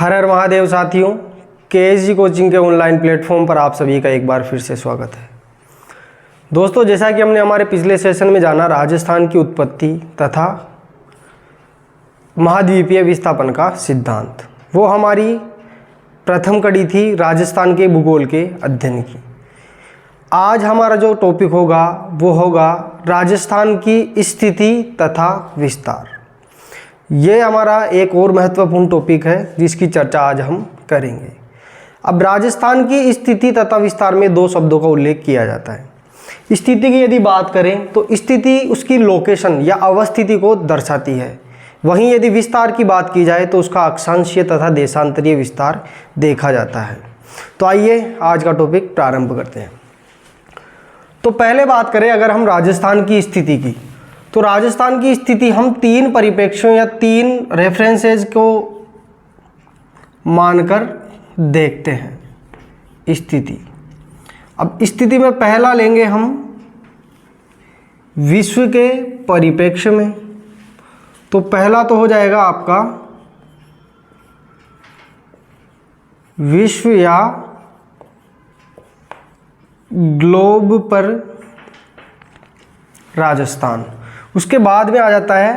हर हर महादेव साथियों, केएसजी कोचिंग के online platform पर आप सभी का एक बार फिर से स्वागत है। दोस्तों, जैसा कि हमने हमारे पिछले सेशन में जाना राजस्थान की उत्पत्ति तथा महाद्वीपीय विस्थापन का सिद्धांत, वो हमारी प्रथम कड़ी थी राजस्थान के भूगोल के अध्ययन की। आज हमारा जो टॉपिक होगा वो होगा राजस्थान की स्थिति तथा विस्तार। ये हमारा एक और महत्वपूर्ण टॉपिक है जिसकी चर्चा आज हम करेंगे। अब राजस्थान की स्थिति तथा विस्तार में दो शब्दों का उल्लेख किया जाता है। स्थिति की यदि बात करें तो स्थिति उसकी लोकेशन या अवस्थिति को दर्शाती है, वहीं यदि विस्तार की बात की जाए तो उसका अक्षांशीय तथा देशांतरीय विस्तार देखा जाता है। तो आइए आज का टॉपिक प्रारंभ करते हैं। तो पहले बात करें अगर हम राजस्थान की स्थिति की, तो राजस्थान की स्थिति हम तीन परिप्रेक्ष्यों या तीन रेफरेंसेस को मानकर देखते हैं। स्थिति, अब स्थिति में पहला लेंगे हम विश्व के परिप्रेक्ष्य में। तो पहला तो हो जाएगा आपका विश्व या ग्लोब पर राजस्थान। उसके बाद में आ जाता है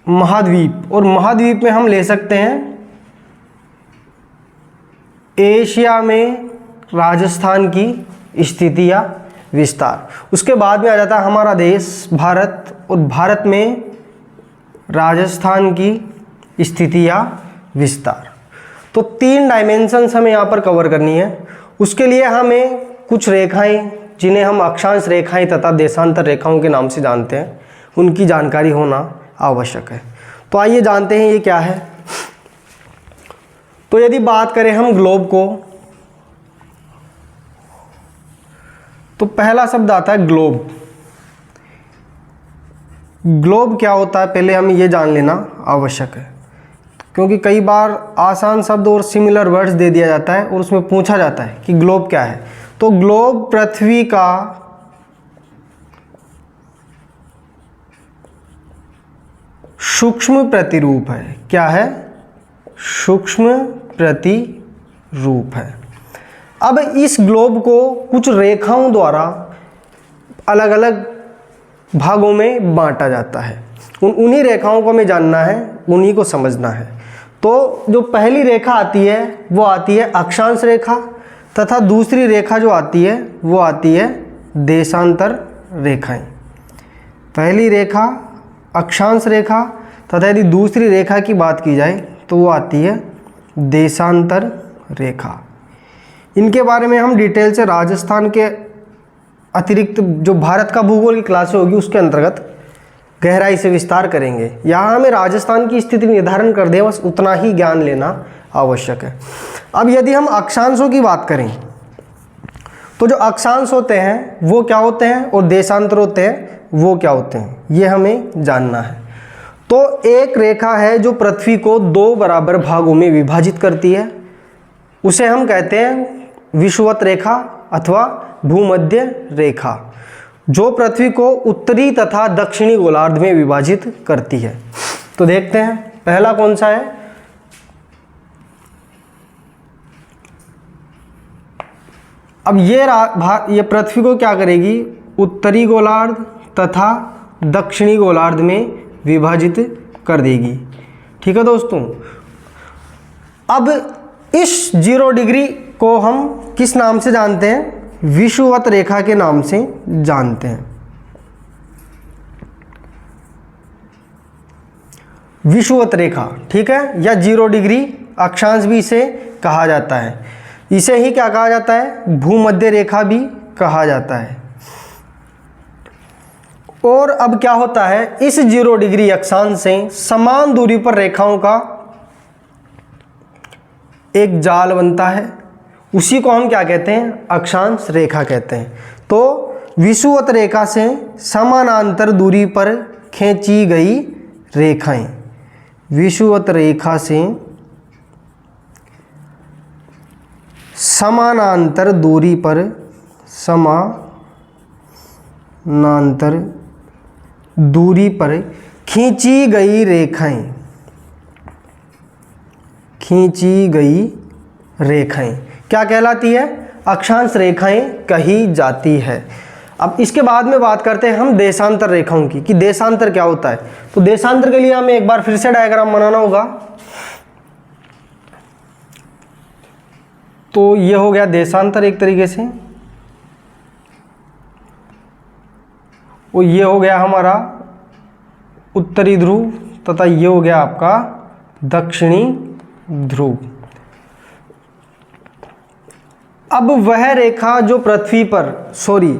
महाद्वीप, और महाद्वीप में हम ले सकते हैं एशिया में राजस्थान की स्थिति या विस्तार। उसके बाद में आ जाता है हमारा देश भारत, और भारत में राजस्थान की स्थिति या विस्तार। तो तीन डायमेंशंस हमें यहाँ पर कवर करनी है। उसके लिए हमें कुछ रेखाएं, जिन्हें हम अक्षांश रेखाएं तथा देशांतर रेखाओं के नाम से जानते हैं, उनकी जानकारी होना आवश्यक है। तो आइए जानते हैं ये क्या है। तो यदि बात करें हम ग्लोब को, तो पहला शब्द आता है ग्लोब। ग्लोब क्या होता है पहले हमें ये जान लेना आवश्यक है, क्योंकि कई बार आसान शब्द और सिमिलर वर्ड्स दे दिया जाता है और उसमें पूछा जाता है कि ग्लोब क्या है। तो ग्लोब पृथ्वी का सूक्ष्म प्रतिरूप है। क्या है? सूक्ष्म प्रतिरूप है। अब इस ग्लोब को कुछ रेखाओं द्वारा अलग अलग भागों में बांटा जाता है। उन्हीं रेखाओं को हमें जानना है, उन्हीं को समझना है। तो जो पहली रेखा आती है वो आती है अक्षांश रेखा, तथा दूसरी रेखा जो आती है वो आती है देशांतर रेखाएं। पहली रेखा अक्षांश रेखा, तथा यदि दूसरी रेखा की बात की जाए तो वो आती है देशांतर रेखा। इनके बारे में हम डिटेल से राजस्थान के अतिरिक्त जो भारत का भूगोल की क्लासें होगी उसके अंतर्गत गहराई से विस्तार करेंगे। यहाँ हमें राजस्थान की स्थिति निर्धारण कर दें, बस उतना ही ज्ञान लेना आवश्यक है। अब यदि हम अक्षांशों की बात करें तो जो अक्षांश होते हैं वो क्या होते हैं और देशांतर होते हैं वो क्या होते हैं, ये हमें जानना है। तो एक रेखा है जो पृथ्वी को दो बराबर भागों में विभाजित करती है, उसे हम कहते हैं विषुवत रेखा अथवा भूमध्य रेखा, जो पृथ्वी को उत्तरी तथा दक्षिणी गोलार्ध में विभाजित करती है। तो देखते हैं पहला कौन सा है। अब ये पृथ्वी को क्या करेगी, उत्तरी गोलार्ध तथा दक्षिणी गोलार्ध में विभाजित कर देगी। ठीक है दोस्तों। अब इस 0 डिग्री को हम किस नाम से जानते हैं? विषुवत रेखा के नाम से जानते हैं। विषुवत रेखा, ठीक है, या 0 डिग्री अक्षांश भी इसे कहा जाता है। इसे ही क्या कहा जाता है? भूमध्य रेखा भी कहा जाता है। और अब क्या होता है, इस 0 डिग्री अक्षांश से समान दूरी पर रेखाओं का एक जाल बनता है, उसी को हम क्या कहते हैं? अक्षांश रेखा कहते हैं। तो विषुवत रेखा से समानांतर दूरी पर खींची गई रेखाएं, विषुवत रेखा से समानांतर दूरी पर खींची गई रेखाएं खींची गई रेखाएं क्या कहलाती है? अक्षांश रेखाएं कही जाती है। अब इसके बाद में बात करते हैं हम देशांतर रेखाओं की कि देशांतर क्या होता है। तो देशांतर के लिए हमें एक बार फिर से डायग्राम बनाना होगा। तो ये हो गया देशांतर एक तरीके से, और ये हो गया हमारा उत्तरी ध्रुव तथा ये हो गया आपका दक्षिणी ध्रुव। अब वह रेखा जो पृथ्वी पर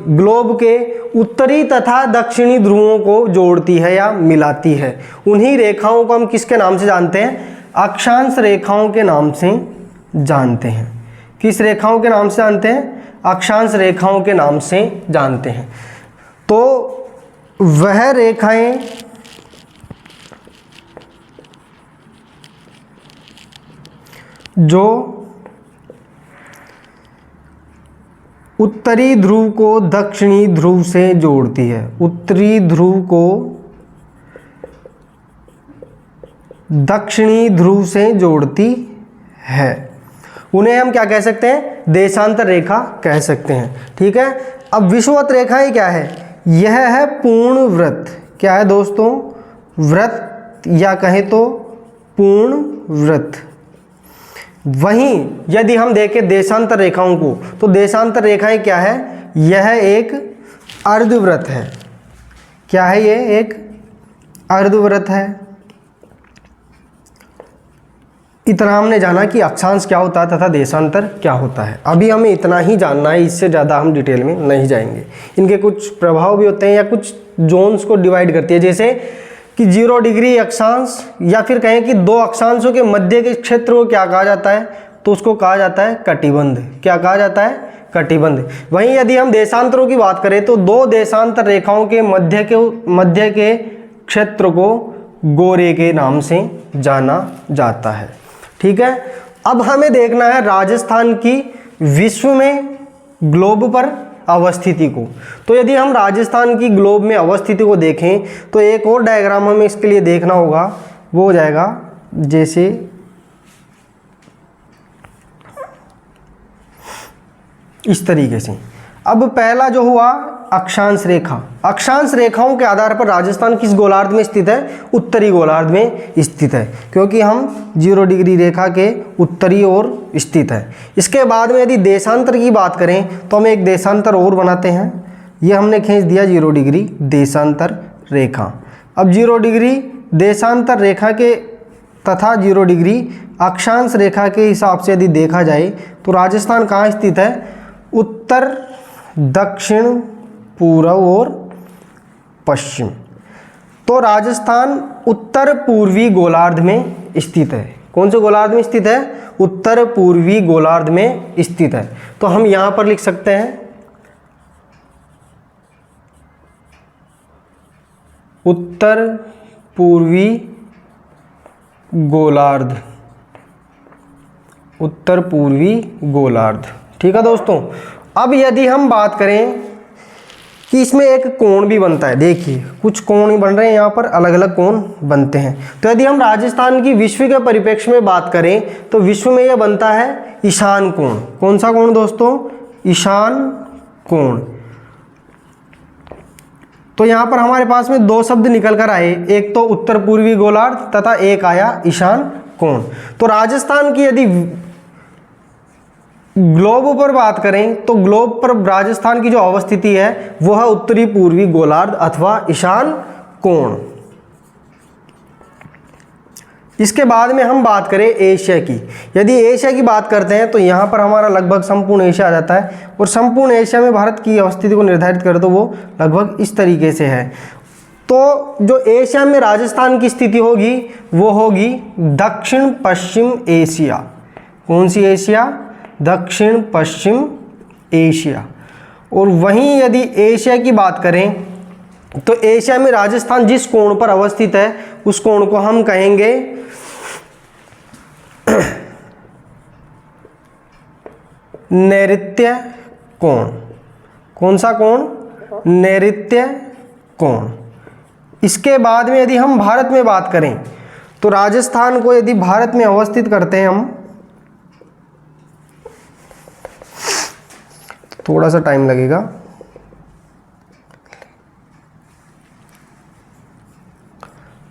ग्लोब के उत्तरी तथा दक्षिणी ध्रुवों को जोड़ती है या मिलाती है, उन्हीं रेखाओं को हम किसके नाम से जानते हैं? अक्षांश रेखाओं के नाम से जानते हैं। किस रेखाओं के नाम से जानते हैं? अक्षांश रेखाओं के नाम से जानते हैं। तो वह रेखाएं जो उत्तरी ध्रुव को दक्षिणी ध्रुव से जोड़ती है, उत्तरी ध्रुव को दक्षिणी ध्रुव से जोड़ती है, उन्हें हम क्या कह सकते हैं? देशांतर रेखा कह सकते हैं। ठीक है। अब विषुवत रेखाएं क्या है? यह है पूर्ण वृत्त। क्या है दोस्तों? वृत्त, या कहें तो पूर्ण वृत्त। वहीं यदि हम देखें देशांतर रेखाओं को, तो देशांतर रेखाएं क्या है? यह एक अर्धवृत्त है। क्या है? ये एक अर्धवृत्त है। इतना हमने जाना कि अक्षांश क्या होता है तथा देशांतर क्या होता है। अभी हमें इतना ही जानना है, इससे ज़्यादा हम डिटेल में नहीं जाएंगे। इनके कुछ प्रभाव भी होते हैं या कुछ जोन्स को डिवाइड करती है, जैसे कि 0 डिग्री अक्षांश, या फिर कहें कि दो अक्षांशों के मध्य के क्षेत्र को क्या कहा जाता है? तो उसको कहा जाता है कटिबंध। क्या कहा जाता है? कटिबंध। वहीं यदि हम देशांतरों की बात करें तो दो देशांतर रेखाओं के मध्य के क्षेत्र को गोरे के नाम से जाना जाता है। ठीक है। अब हमें देखना है राजस्थान की विश्व में ग्लोब पर अवस्थिति को। तो यदि हम राजस्थान की ग्लोब में अवस्थिति को देखें तो एक और डायग्राम हमें इसके लिए देखना होगा, वो हो जाएगा जैसे इस तरीके से। अब पहला जो हुआ अक्षांश रेखा। अक्षांश रेखाओं के आधार पर राजस्थान किस गोलार्ध में स्थित है? उत्तरी गोलार्ध में स्थित है, क्योंकि हम 0 डिग्री रेखा के उत्तरी ओर स्थित है। इसके बाद में यदि देशांतर की बात करें तो हम एक देशांतर और बनाते हैं। ये हमने खींच दिया 0 डिग्री देशांतर रेखा। अब 0 डिग्री देशांतर रेखा के तथा 0 डिग्री अक्षांश रेखा के हिसाब से यदि देखा जाए तो राजस्थान कहाँ स्थित है? उत्तर, दक्षिण, पूर्व और पश्चिम। तो राजस्थान उत्तर पूर्वी गोलार्ध में स्थित है। कौन से गोलार्ध में स्थित है? उत्तर पूर्वी गोलार्ध में स्थित है। तो हम यहां पर लिख सकते हैं उत्तर पूर्वी गोलार्ध, उत्तर पूर्वी गोलार्ध। ठीक है दोस्तों। अब यदि हम बात करें कि इसमें एक कोण भी बनता है, देखिए कुछ कोण ही बन रहे हैं यहाँ पर, अलग अलग कोण बनते हैं। तो यदि हम राजस्थान की विश्व के परिप्रेक्ष्य में बात करें तो विश्व में यह बनता है ईशान कोण। कौन सा कोण दोस्तों? ईशान कोण। तो यहाँ पर हमारे पास में दो शब्द निकल कर आए, एक तो उत्तर पूर्वी गोलार्ध तथा एक आया ईशान कोण। तो राजस्थान की यदि ग्लोब पर बात करें तो ग्लोब पर राजस्थान की जो अवस्थिति है वो है उत्तरी पूर्वी गोलार्ध अथवा ईशान कोण। इसके बाद में हम बात करें एशिया की। यदि एशिया की बात करते हैं तो यहाँ पर हमारा लगभग संपूर्ण एशिया आ जाता है, और संपूर्ण एशिया में भारत की अवस्थिति को निर्धारित करें तो वो लगभग इस तरीके से है। तो जो एशिया में राजस्थान की स्थिति होगी वो होगी दक्षिण पश्चिम एशिया। कौन सी एशिया? दक्षिण पश्चिम एशिया। और वहीं यदि एशिया की बात करें तो एशिया में राजस्थान जिस कोण पर अवस्थित है उस कोण को हम कहेंगे नैऋत्य कोण। कौन सा कोण? नैऋत्य कोण। इसके बाद में यदि हम भारत में बात करें तो राजस्थान को यदि भारत में अवस्थित करते हैं हम, थोड़ा सा टाइम लगेगा।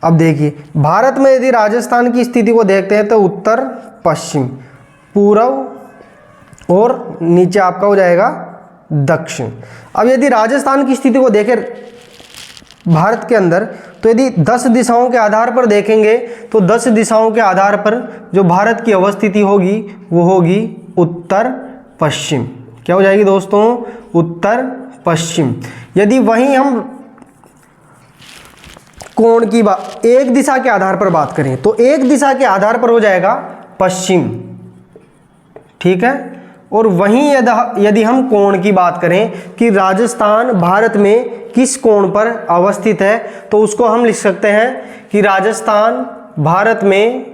अब देखिए, भारत में यदि राजस्थान की स्थिति को देखते हैं तो उत्तर पश्चिम, पूर्व और नीचे आपका हो जाएगा दक्षिण। अब यदि राजस्थान की स्थिति को देखें भारत के अंदर, तो यदि 10 दिशाओं के आधार पर देखेंगे तो 10 दिशाओं के आधार पर जो भारत की अवस्थिति होगी वो होगी उत्तर पश्चिम। क्या हो जाएगी दोस्तों? उत्तर पश्चिम। यदि वहीं हम कोण की बात एक दिशा के आधार पर बात करें तो एक दिशा के आधार पर हो जाएगा पश्चिम, ठीक है। और वहीं यदि हम कोण की बात करें कि राजस्थान भारत में किस कोण पर अवस्थित है, तो उसको हम लिख सकते हैं कि राजस्थान भारत में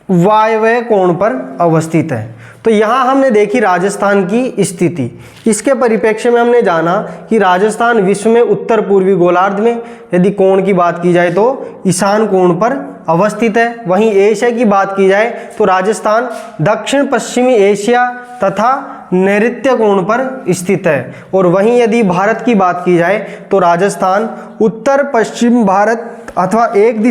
वायव्य कोण पर अवस्थित है। तो यहाँ हमने देखी राजस्थान की स्थिति। इसके परिप्रेक्ष्य में हमने जाना कि राजस्थान विश्व में उत्तर पूर्वी गोलार्ध में यदि कोण की बात की जाए तो ईशान कोण पर अवस्थित है। वहीं एशिया की बात की जाए तो राजस्थान दक्षिण पश्चिमी एशिया तथा नैऋत्य कोण पर स्थित है। और वहीं यदि भारत की बात की जाए तो राजस्थान उत्तर पश्चिम भारत अथवा एक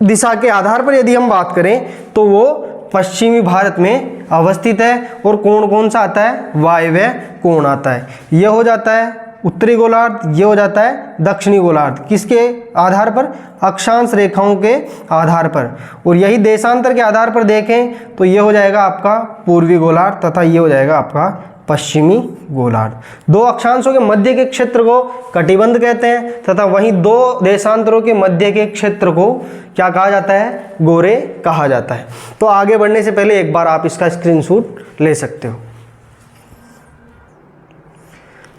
दिशा के आधार पर यदि हम बात करें तो वो पश्चिमी भारत में अवस्थित है। और कोण कौन सा आता है? वायव्य कोण आता है। यह हो जाता है उत्तरी गोलार्ध, ये हो जाता है दक्षिणी गोलार्ध। किसके आधार पर? अक्षांश रेखाओं के आधार पर। और यही देशांतर के आधार पर देखें तो ये हो जाएगा आपका पूर्वी गोलार्ध तथा ये हो जाएगा आपका पश्चिमी गोलार्ध। दो अक्षांशों के मध्य के क्षेत्र को कटिबंध कहते हैं तथा वहीं दो देशांतरों के मध्य के क्षेत्र को क्या कहा जाता है? गोरे कहा जाता है। तो आगे बढ़ने से पहले एक बार आप इसका स्क्रीनशॉट ले सकते हो।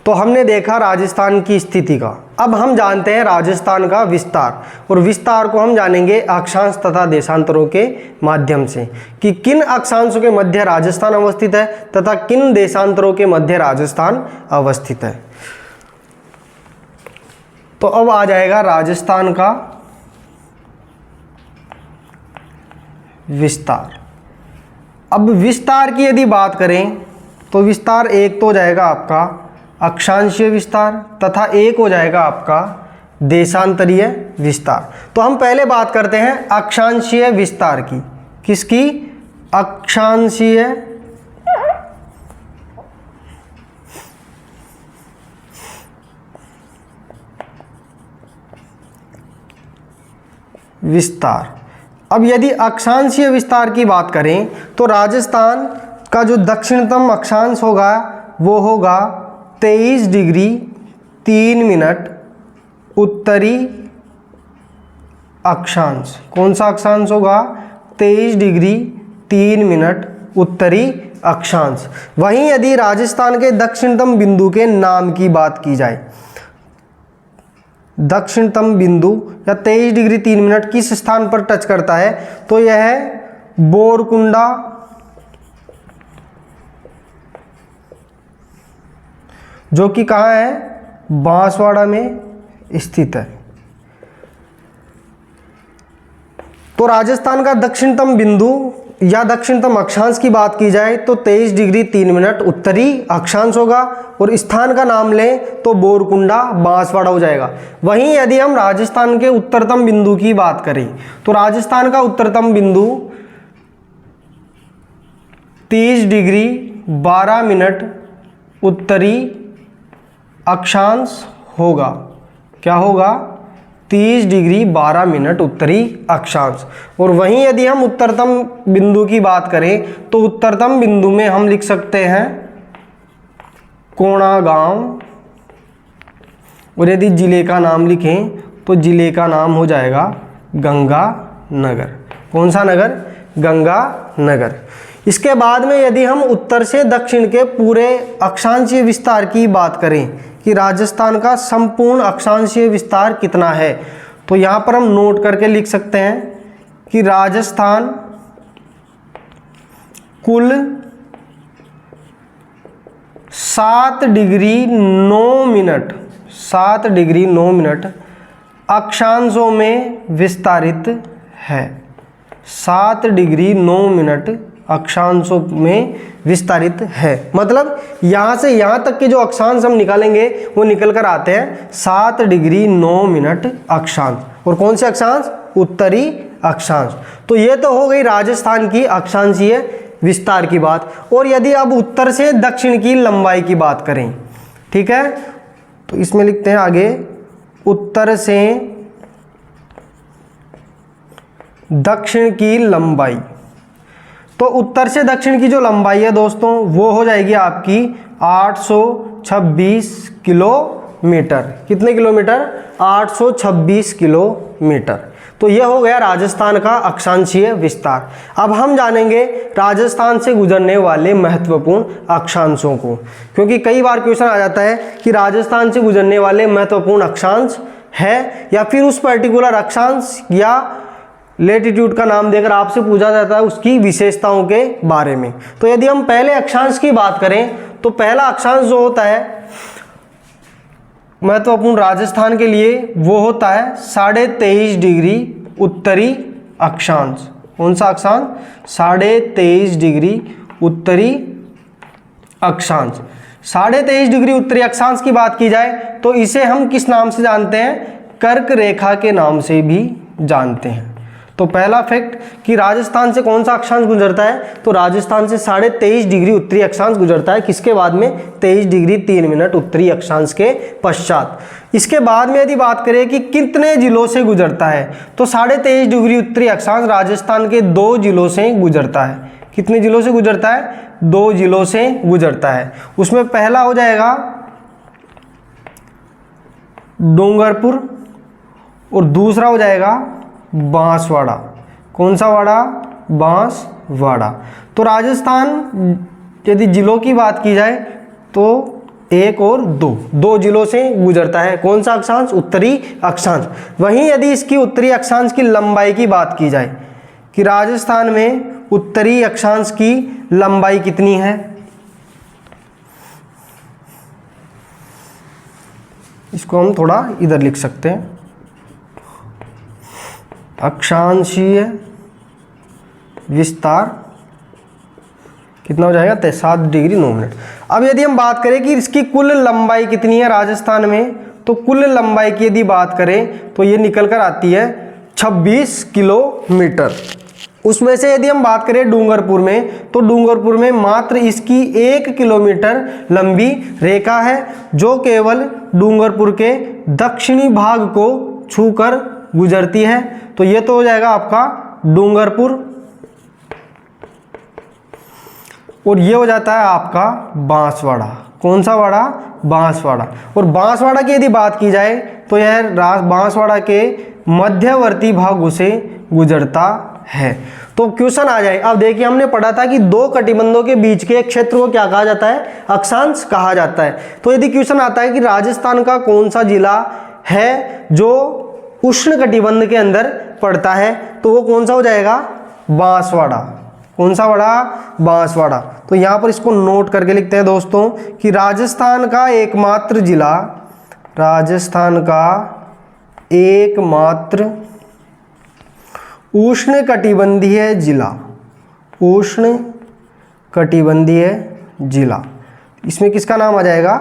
तो हमने देखा राजस्थान की स्थिति का। अब हम जानते हैं राजस्थान का विस्तार, और विस्तार को हम जानेंगे अक्षांश तथा देशांतरों के माध्यम से कि किन अक्षांशों के मध्य राजस्थान अवस्थित है तथा किन देशांतरों के मध्य राजस्थान अवस्थित है। तो अब आ जाएगा राजस्थान का विस्तार। अब विस्तार की यदि बात करें तो विस्तार एक तो हो जाएगा आपका अक्षांशीय विस्तार तथा एक हो जाएगा आपका देशांतरीय विस्तार। तो हम पहले बात करते हैं अक्षांशीय विस्तार की। किसकी? अक्षांशीय विस्तार। अब यदि अक्षांशीय विस्तार की बात करें तो राजस्थान का जो दक्षिणतम अक्षांश होगा वो होगा 23 डिग्री 3 मिनट उत्तरी अक्षांश। कौन सा अक्षांश होगा? 23 डिग्री 3 मिनट उत्तरी अक्षांश। वहीं यदि राजस्थान के दक्षिणतम बिंदु के नाम की बात की जाए, दक्षिणतम बिंदु या 23 डिग्री 3 मिनट किस स्थान पर टच करता है, तो यह है बोरकुंडा, जो कि कहाँ है? बांसवाड़ा में स्थित है। तो राजस्थान का दक्षिणतम बिंदु या दक्षिणतम अक्षांश की बात की जाए तो 23 डिग्री 3 मिनट उत्तरी अक्षांश होगा, और स्थान का नाम लें तो बोरकुंडा बांसवाड़ा हो जाएगा। वहीं यदि हम राजस्थान के उत्तरतम बिंदु की बात करें तो राजस्थान का उत्तरतम बिंदु 30 डिग्री 12 मिनट उत्तरी अक्षांश होगा। क्या होगा? 30 डिग्री 12 मिनट उत्तरी अक्षांश। और वहीं यदि हम उत्तरतम बिंदु की बात करें तो उत्तरतम बिंदु में हम लिख सकते हैं कोणागांव, और यदि जिले का नाम लिखें तो जिले का नाम हो जाएगा गंगानगर। कौन सा नगर? गंगानगर। इसके बाद में यदि हम उत्तर से दक्षिण के पूरे अक्षांशीय विस्तार की बात करें कि राजस्थान का संपूर्ण अक्षांशीय विस्तार कितना है, तो यहाँ पर हम नोट करके लिख सकते हैं कि राजस्थान कुल 7 डिग्री 9 मिनट 7 डिग्री 9 मिनट अक्षांशों में विस्तारित है। 7 डिग्री 9 मिनट अक्षांशों में विस्तारित है, मतलब यहाँ से यहाँ तक के जो अक्षांश हम निकालेंगे वो निकल कर आते हैं 7 डिग्री 9 मिनट अक्षांश। और कौन से अक्षांश? उत्तरी अक्षांश। तो ये तो हो गई राजस्थान की अक्षांशीय विस्तार की बात। और यदि अब उत्तर से दक्षिण की लंबाई की बात करें, ठीक है, तो इसमें लिखते हैं आगे, उत्तर से दक्षिण की लंबाई। तो उत्तर से दक्षिण की जो लंबाई है दोस्तों वो हो जाएगी आपकी 826 किलोमीटर। कितने किलोमीटर? 826 किलोमीटर। तो यह हो गया राजस्थान का अक्षांशीय विस्तार। अब हम जानेंगे राजस्थान से गुजरने वाले महत्वपूर्ण अक्षांशों को, क्योंकि कई बार क्वेश्चन आ जाता है कि राजस्थान से गुजरने वाले महत्वपूर्ण अक्षांश है, या फिर उस पर्टिकुलर अक्षांश या लेटीट्यूड का नाम देकर आपसे पूछा जाता है उसकी विशेषताओं के बारे में। तो यदि हम पहले अक्षांश की बात करें तो पहला अक्षांश जो होता है महत्वपूर्ण राजस्थान के लिए वो होता है 23.5 डिग्री उत्तरी अक्षांश। कौन सा अक्षांश? 23.5 डिग्री उत्तरी अक्षांश। 23.5 डिग्री उत्तरी अक्षांश की बात की जाए तो इसे हम किस नाम से जानते हैं? कर्क रेखा के नाम से भी जानते हैं। तो पहला फैक्ट कि राजस्थान से कौन सा अक्षांश गुजरता है, तो राजस्थान से 23.5 डिग्री उत्तरी अक्षांश गुजरता है। किसके बाद में? 23 डिग्री 3 मिनट उत्तरी अक्षांश के पश्चात। इसके बाद में यदि बात करें कि कितने जिलों से गुजरता है, तो 23.5 डिग्री उत्तरी अक्षांश राजस्थान के 2 जिलों से गुजरता है। कितने जिलों से गुजरता है? 2 जिलों से गुजरता है। उसमें पहला हो जाएगा डूंगरपुर और दूसरा हो जाएगा बांसवाड़ा। कौन सा वाड़ा? बांसवाड़ा। तो राजस्थान यदि जिलों की बात की जाए तो 1 और 2 जिलों से गुजरता है। कौन सा अक्षांश? उत्तरी अक्षांश। वहीं यदि इसकी उत्तरी अक्षांश की लंबाई की बात की जाए कि राजस्थान में उत्तरी अक्षांश की लंबाई कितनी है, इसको हम थोड़ा इधर लिख सकते हैं, अक्षांशीय विस्तार कितना हो जाएगा? 7 डिग्री 9 मिनट। अब यदि हम बात करें कि इसकी कुल लंबाई कितनी है राजस्थान में, तो कुल लंबाई की यदि बात करें तो ये निकल कर आती है 26 किलोमीटर। उसमें से यदि हम बात करें डूंगरपुर में, तो डूंगरपुर में मात्र इसकी 1 किलोमीटर लंबी रेखा है जो केवल डूंगरपुर के दक्षिणी भाग को छूकर गुजरती है। तो ये तो हो जाएगा आपका डूंगरपुर, और ये हो जाता है आपका बांसवाड़ा। कौन सा वाड़ा? बांसवाड़ा। और बांसवाड़ा की यदि बात की जाए तो यह बांसवाड़ा के मध्यवर्ती भागों से गुजरता है। तो क्वेश्चन आ जाए, अब देखिए हमने पढ़ा था कि 2 कटिबंधों के बीच के क्षेत्र को क्या कहा जाता है? अक्षांश कहा जाता है। तो यदि क्वेश्चन आता है कि राजस्थान का कौन सा जिला है जो उष्ण कटिबंध के अंदर पड़ता है, तो वो कौन सा हो जाएगा? बांसवाड़ा। कौन सा वाड़ा? बांसवाड़ा। तो यहाँ पर इसको नोट करके लिखते हैं दोस्तों कि राजस्थान का एकमात्र जिला, राजस्थान का एकमात्र उष्ण कटिबंधीय जिला, उष्ण कटिबंधीय जिला, इसमें किसका नाम आ जाएगा?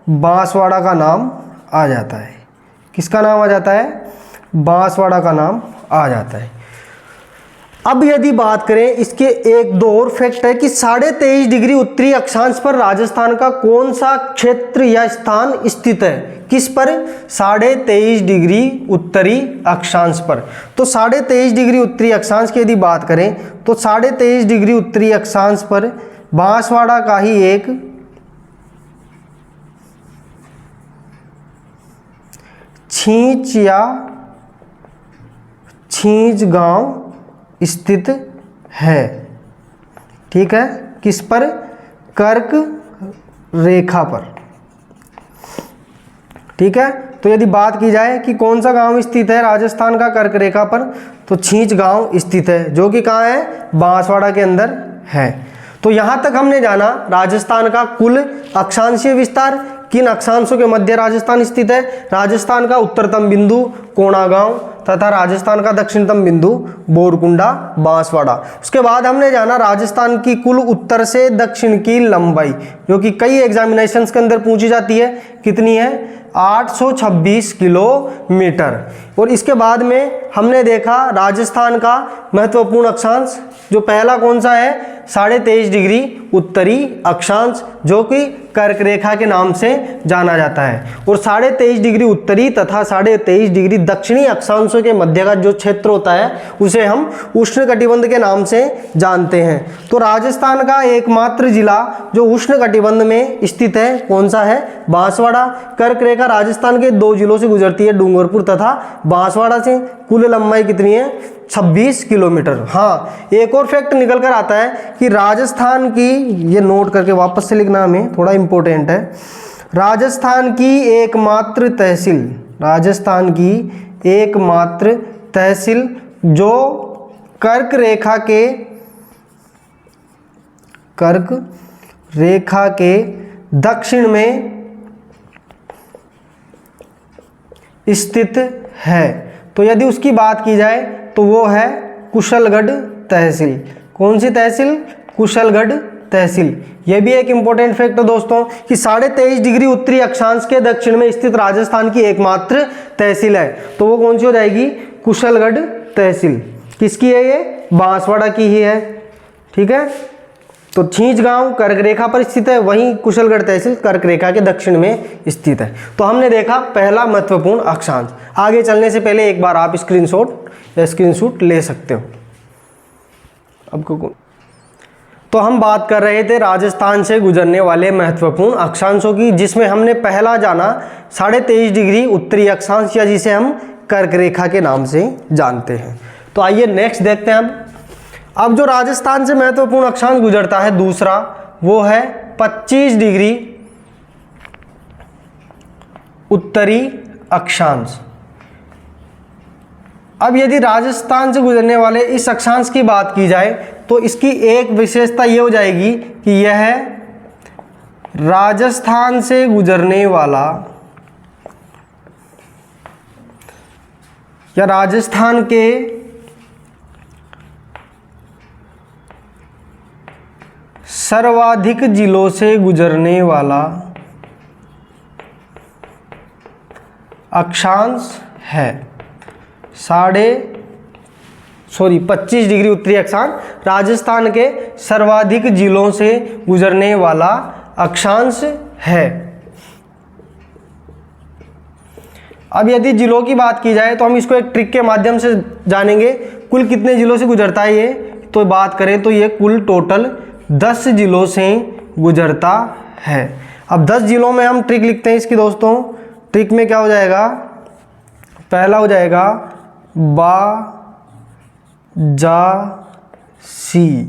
बांसवाड़ा का नाम आ जाता है। किसका नाम आ जाता है? बांसवाड़ा का नाम आ जाता है। अब यदि बात करें इसके 1-2 और फैक्ट है कि 23.5 डिग्री उत्तरी अक्षांश पर राजस्थान का कौन सा क्षेत्र या स्थान स्थित है? किस पर? 23.5 डिग्री उत्तरी अक्षांश पर। तो 23.5 डिग्री उत्तरी अक्षांश की यदि बात करें तो 23.5 डिग्री उत्तरी अक्षांश पर बांसवाड़ा का ही एक छींच या छींच गांव स्थित है। ठीक है, किस पर? कर्क रेखा पर। ठीक है, तो यदि बात की जाए कि कौन सा गांव स्थित है राजस्थान का कर्क रेखा पर, तो छींच गांव स्थित है, जो कि कहाँ है? बांसवाड़ा के अंदर है। तो यहाँ तक हमने जाना राजस्थान का कुल अक्षांशीय विस्तार, किन अक्षांशों के मध्य राजस्थान स्थित है, राजस्थान का उत्तरतम बिंदु कोणागांव तथा राजस्थान का दक्षिणतम बिंदु बोरकुंडा बांसवाड़ा। उसके बाद हमने जाना राजस्थान की कुल उत्तर से दक्षिण की लंबाई, जो कि कई एग्जामिनेशंस के अंदर पूछी जाती है, कितनी है 826 किलोमीटर। और इसके बाद में हमने देखा राजस्थान का महत्वपूर्ण अक्षांश, जो पहला कौन सा है 23.5 डिग्री उत्तरी अक्षांश, जो कि कर्क रेखा के नाम से जाना जाता है। और 23.5 डिग्री उत्तरी तथा 23.5 डिग्री दक्षिणी अक्षांशों के मध्य का जो क्षेत्र होता है उसे हम उष्णकटिबंध के नाम से जानते हैं। तो राजस्थान का एकमात्र जिला जो उष्णकटिबंध में स्थित है कौन सा है, बांसवाड़ा। कर्क रेखा राजस्थान के 2 जिलों से गुजरती है, डूंगरपुर तथा बांसवाड़ा से। कुल लंबाई कितनी है 26 किलोमीटर। हाँ, एक और फैक्ट निकल कर आता है कि राजस्थान की, ये नोट करके वापस से लिखना हमें थोड़ा इंपॉर्टेंट है, राजस्थान की एकमात्र तहसील, राजस्थान की एकमात्र तहसील जो कर्क रेखा के दक्षिण में स्थित है, तो यदि उसकी बात की जाए तो वो है कुशलगढ़ तहसील। कौन सी तहसील, कुशलगढ़ तहसील। यह भी एक इंपॉर्टेंट फैक्ट है दोस्तों कि 23.5 डिग्री उत्तरी अक्षांश के दक्षिण में स्थित राजस्थान की एकमात्र तहसील है, तो वो कौन सी हो जाएगी, कुशलगढ़ तहसील। किसकी है ये, बांसवाड़ा की ही है। ठीक है, तो छींच गांव कर्क रेखा पर स्थित है, वहीं कुशलगढ़ तहसील कर्क रेखा के दक्षिण में स्थित है। तो हमने देखा पहला महत्वपूर्ण अक्षांश। आगे चलने से पहले एक बार आप स्क्रीनशॉट ले सकते हो। अब तो हम बात कर रहे थे राजस्थान से गुजरने वाले महत्वपूर्ण अक्षांशों की, जिसमें हमने पहला जाना 23.5 डिग्री उत्तरी अक्षांश, या जिसे हम कर्क रेखा के नाम से जानते हैं। तो आइए नेक्स्ट देखते हैं। अब जो राजस्थान से महत्वपूर्ण अक्षांश गुजरता है दूसरा, वो है 25 डिग्री उत्तरी अक्षांश। अब यदि राजस्थान से गुजरने वाले इस अक्षांश की बात की जाए तो इसकी एक विशेषता ये हो जाएगी कि यह राजस्थान से गुजरने वाला या राजस्थान के सर्वाधिक जिलों से गुजरने वाला अक्षांश है। 25 डिग्री उत्तरी अक्षांश राजस्थान के सर्वाधिक जिलों से गुजरने वाला अक्षांश है। अब यदि जिलों की बात की जाए तो हम इसको एक ट्रिक के माध्यम से जानेंगे। कुल कितने जिलों से गुजरता है ये, तो बात करें तो ये कुल टोटल 10 जिलों से गुजरता है। अब 10 जिलों में हम ट्रिक लिखते हैं इसकी दोस्तों। ट्रिक में क्या हो जाएगा, पहला हो जाएगा जासी,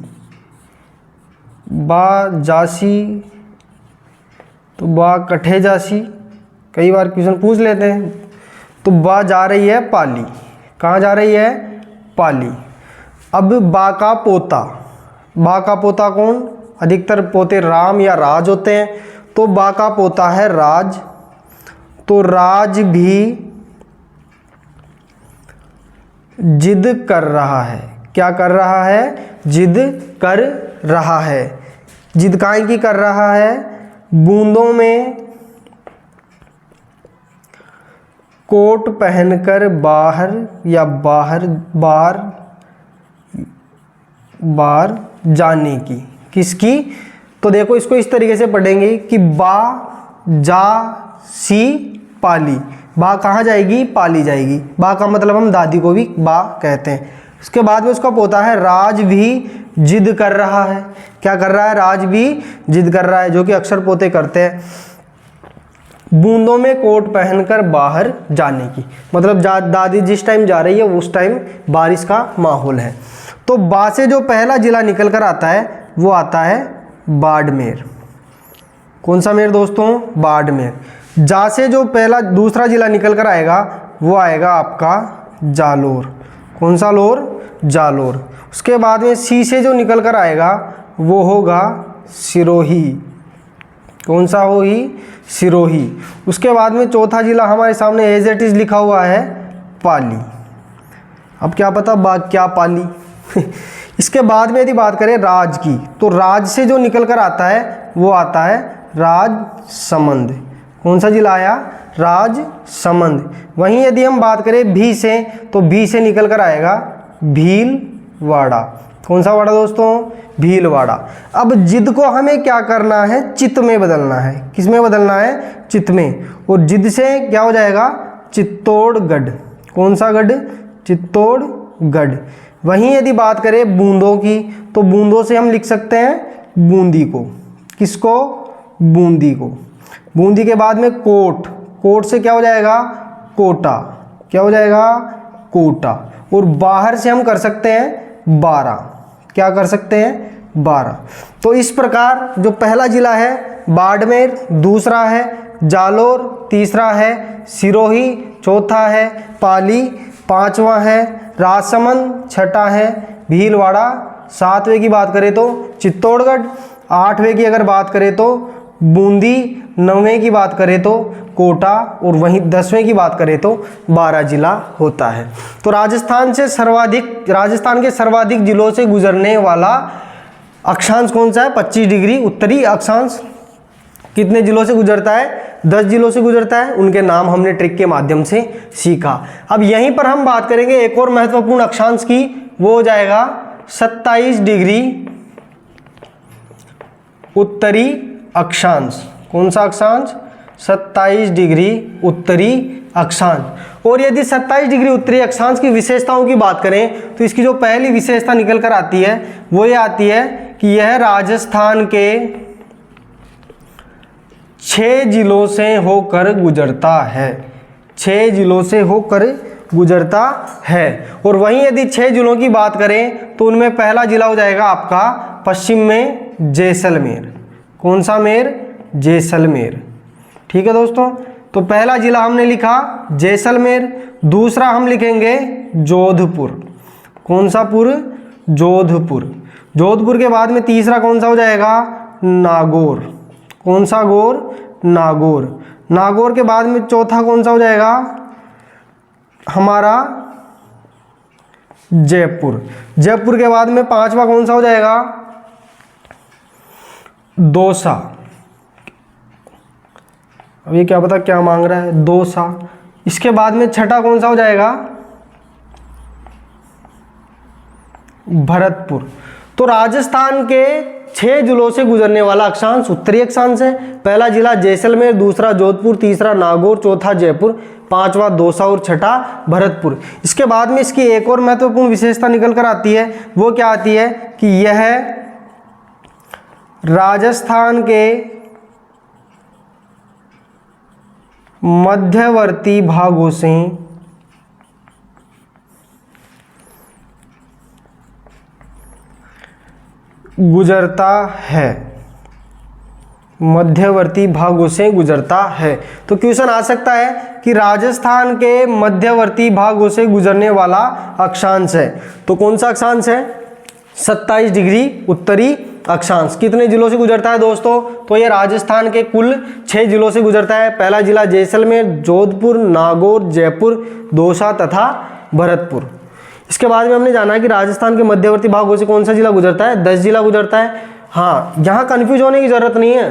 तो बा कठे जासी, कई बार क्वेश्चन पूछ लेते हैं। तो बा जा रही है पाली, कहाँ जा रही है, पाली। अब बा का पोता कौन, अधिकतर पोते राम या राज होते हैं, तो बा का पोता है राज। तो राज भी जिद कर रहा है, क्या कर रहा है, जिद कर रहा है। जिद काहे की कर रहा है, बूंदों में कोट पहनकर बाहर जाने की। किसकी, तो देखो इसको इस तरीके से पढ़ेंगे कि बा जा सी पाली। बा कहाँ जाएगी, पाली जाएगी। बा का मतलब हम दादी को भी बा कहते हैं। उसके बाद में उसका पोता है राज भी जिद कर रहा है। क्या कर रहा है, राज भी जिद कर रहा है, जो कि अक्सर पोते करते हैं। बूंदों में कोट पहनकर बाहर जाने की, मतलब दादी जिस टाइम जा रही है उस टाइम बारिश का माहौल है। तो बा से जो पहला जिला निकल कर आता है वो आता है बाड़मेर। कौन सा मेर दोस्तों, बाड़मेर। जा से जो दूसरा जिला निकल कर आएगा वो आएगा आपका जालोर। कौन सा लोर, जालोर। उसके बाद में सी से जो निकल कर आएगा वो होगा सिरोही। कौन सा हो ही? सिरोही। उसके बाद में चौथा जिला हमारे सामने एज इट इज लिखा हुआ है पाली। अब क्या पता क्या पाली इसके बाद में यदि बात करें राज की, तो राज से जो निकल कर आता है वो आता है राजसमंद। कौन सा जिला आया? राजसमंद। वहीं यदि हम बात करें भी से, तो भी से निकल कर आएगा भीलवाड़ा। कौन सा वाड़ा दोस्तों? भीलवाड़ा। अब जिद को हमें क्या करना है? चित्त में बदलना है। किस में बदलना है? चित्त में। और जिद से क्या हो जाएगा? चित्तौड़गढ़। कौन सा गढ़? चित्तौड़गढ़। वहीं यदि बात करें बूंदों की, तो बूंदों से हम लिख सकते हैं बूंदी को। किसको? बूंदी को। बूंदी के बाद में कोट। कोट से क्या हो जाएगा? कोटा। क्या हो जाएगा? कोटा। और बाहर से हम कर सकते हैं 12। क्या कर सकते हैं? 12। तो इस प्रकार जो पहला जिला है बाड़मेर, दूसरा है जालोर, तीसरा है सिरोही, चौथा है पाली, पांचवा है राजसमंद, छठा है भीलवाड़ा, सातवें की बात करें तो चित्तौड़गढ़, आठवें की अगर बात करें तो बूंदी, नौवें की बात करें तो कोटा, और वहीं 10वें की बात करें तो 12 जिला होता है। तो राजस्थान के सर्वाधिक जिलों से गुजरने वाला अक्षांश कौन सा है? 25 डिग्री उत्तरी अक्षांश। कितने जिलों से गुजरता है? 10 जिलों से गुजरता है। उनके नाम हमने ट्रिक के माध्यम से सीखा। अब यहीं पर हम बात करेंगे एक और महत्वपूर्ण अक्षांश की, वो हो जाएगा 27 डिग्री उत्तरी अक्षांश। कौन सा अक्षांश? 27 डिग्री उत्तरी अक्षांश। और यदि 27 डिग्री उत्तरी अक्षांश की विशेषताओं की बात करें, तो इसकी जो पहली विशेषता निकल कर आती है वो ये आती है कि यह राजस्थान के 6 जिलों से होकर गुजरता है। 6 जिलों से होकर गुजरता है। और वहीं यदि 6 जिलों की बात करें तो उनमें पहला जिला हो जाएगा आपका पश्चिम में जैसलमेर। कौन सा मेर? जैसलमेर। ठीक है दोस्तों, तो पहला जिला हमने लिखा जैसलमेर, दूसरा हम लिखेंगे जोधपुर। कौन सा पुर? जोधपुर। जोधपुर के बाद में तीसरा कौन सा हो जाएगा? नागौर। कौन सा गौर? नागौर। नागौर के बाद में चौथा कौन सा हो जाएगा हमारा? जयपुर। जयपुर के बाद में पांचवा कौन सा हो जाएगा? दौसा। अब ये क्या पता क्या मांग रहा है? दौसा। इसके बाद में छठा कौन सा हो जाएगा? भरतपुर। तो राजस्थान के 6 जिलों से गुजरने वाला अक्षांश उत्तरी अक्षांश है। पहला जिला जैसलमेर, दूसरा जोधपुर, तीसरा नागौर, चौथा जयपुर, पांचवा दौसा और छठा भरतपुर। इसके बाद में इसकी एक और महत्वपूर्ण विशेषता निकल कर आती है, वो क्या आती है कि यह राजस्थान के मध्यवर्ती भागों से गुजरता है। मध्यवर्ती भागों से गुजरता है। तो क्वेश्चन आ सकता है कि राजस्थान के मध्यवर्ती भागों से गुजरने वाला अक्षांश है, तो कौन सा अक्षांश है? 27 डिग्री उत्तरी अक्षांश। कितने जिलों से गुजरता है दोस्तों? तो ये राजस्थान के कुल 6 जिलों से गुजरता है। पहला जिला जैसलमेर, जोधपुर, नागौर, जयपुर, दौसा तथा भरतपुर। इसके बाद में हमने जाना कि राजस्थान के मध्यवर्ती भागों से कौन सा जिला गुजरता है? 10 जिला गुजरता है। हाँ, यहाँ कंफ्यूज होने की जरूरत नहीं है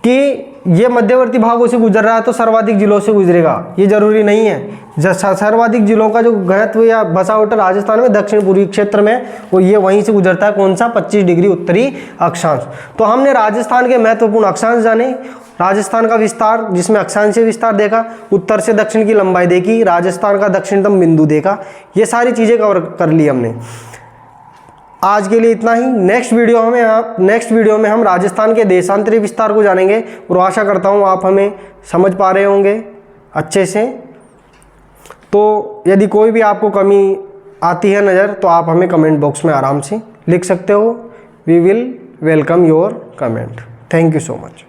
कि ये मध्यवर्ती भागों से गुजर रहा है तो सर्वाधिक जिलों से गुजरेगा, ये जरूरी नहीं है। सर्वाधिक जिलों का जो घनत्व या बसावट राजस्थान में दक्षिण पूर्वी क्षेत्र में, वो ये वहीं से गुजरता है। कौन सा? 25 डिग्री उत्तरी अक्षांश। तो हमने राजस्थान के महत्वपूर्ण अक्षांश जाने, राजस्थान का विस्तार जिसमें अक्षांशीय विस्तार देखा, उत्तर से दक्षिण की लंबाई देखी, राजस्थान का दक्षिणतम बिंदु देखा, ये सारी चीज़ें कवर कर ली हमने। आज के लिए इतना ही। नेक्स्ट वीडियो में हम राजस्थान के देशांतरी विस्तार को जानेंगे और आशा करता हूँ आप हमें समझ पा रहे होंगे अच्छे से। तो यदि कोई भी आपको कमी आती है नज़र, तो आप हमें कमेंट बॉक्स में आराम से लिख सकते हो। We will welcome your comment. Thank you so much.